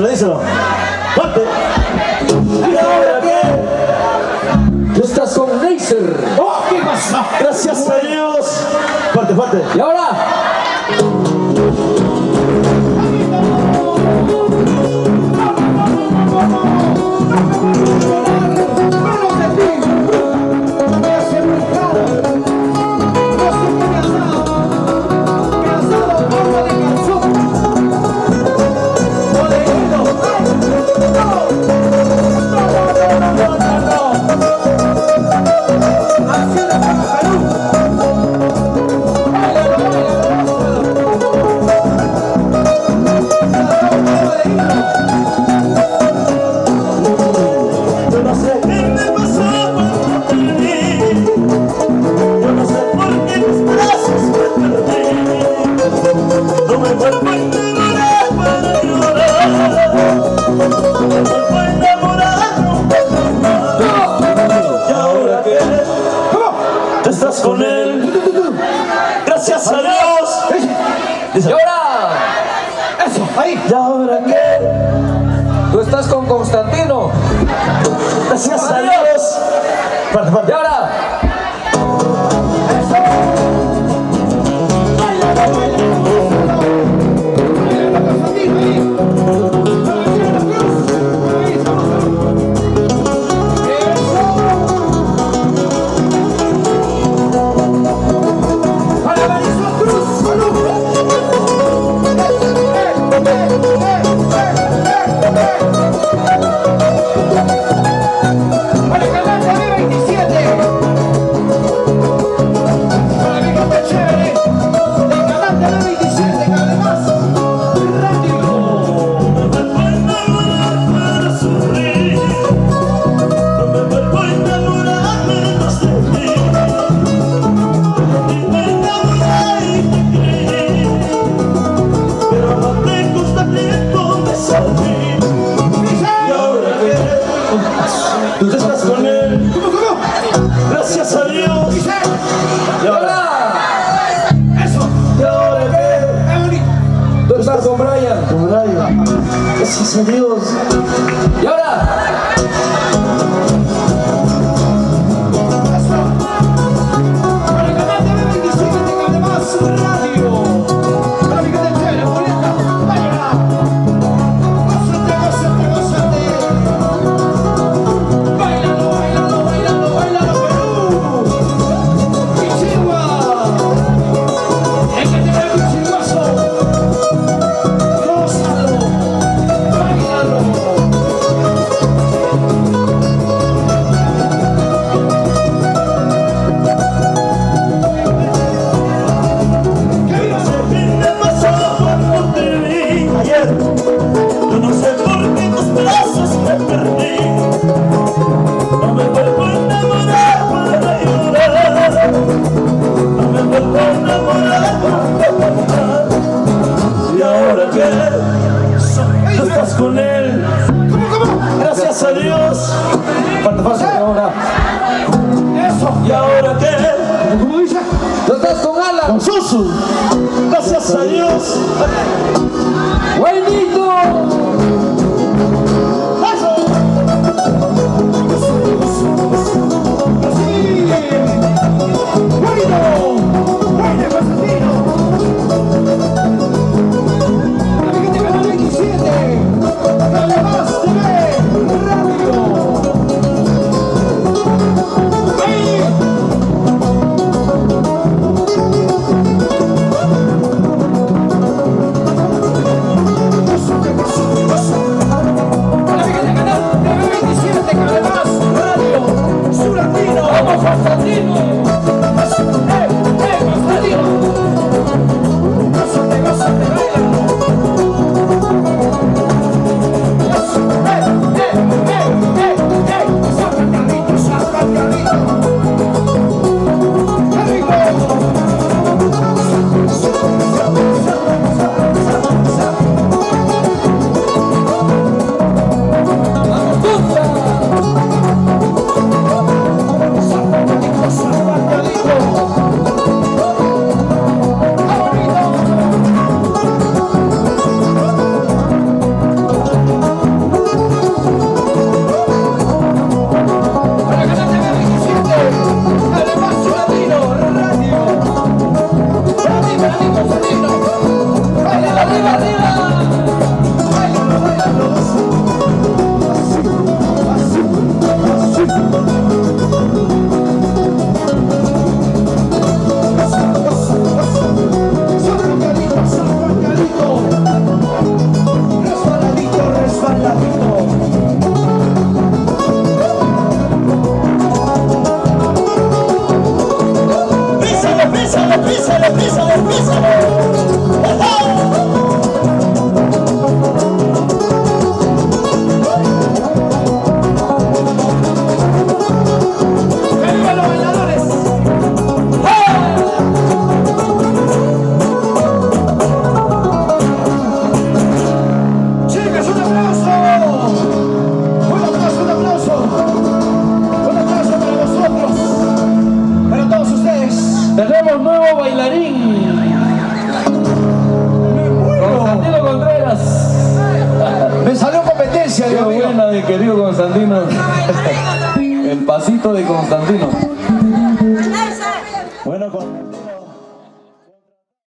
Díselo. ¡Fuerte! ¿Y ahora qué? Tú estás con Laser. ¡Oh, qué pasa! Gracias a Dios. Fuerte. ¿Y ahora? Con él, gracias a Dios. ¿Y ahora? Eso, ahí. ¿Y ahora qué? Tú estás con Constantino. Gracias a Dios. ¿Y ahora? Tú estás con él. Gracias a Dios. ¿Y ahora? Eso. ¿Y ahora qué? Tú estás con Brian. Con Brian. Gracias a Dios. ¿Y ahora? Tú estás con él. Gracias a Dios. Falta ahora. Eso. ¿Y ahora qué? ¿Cómo dice? Tú estás con Alan. Con Susu. Gracias a Dios. ¡Buenito! Tenemos nuevo bailarín. Constantino Contreras. Me salió competencia, Qué Dios mío. buena, mi querido Constantino. El pasito de Constantino.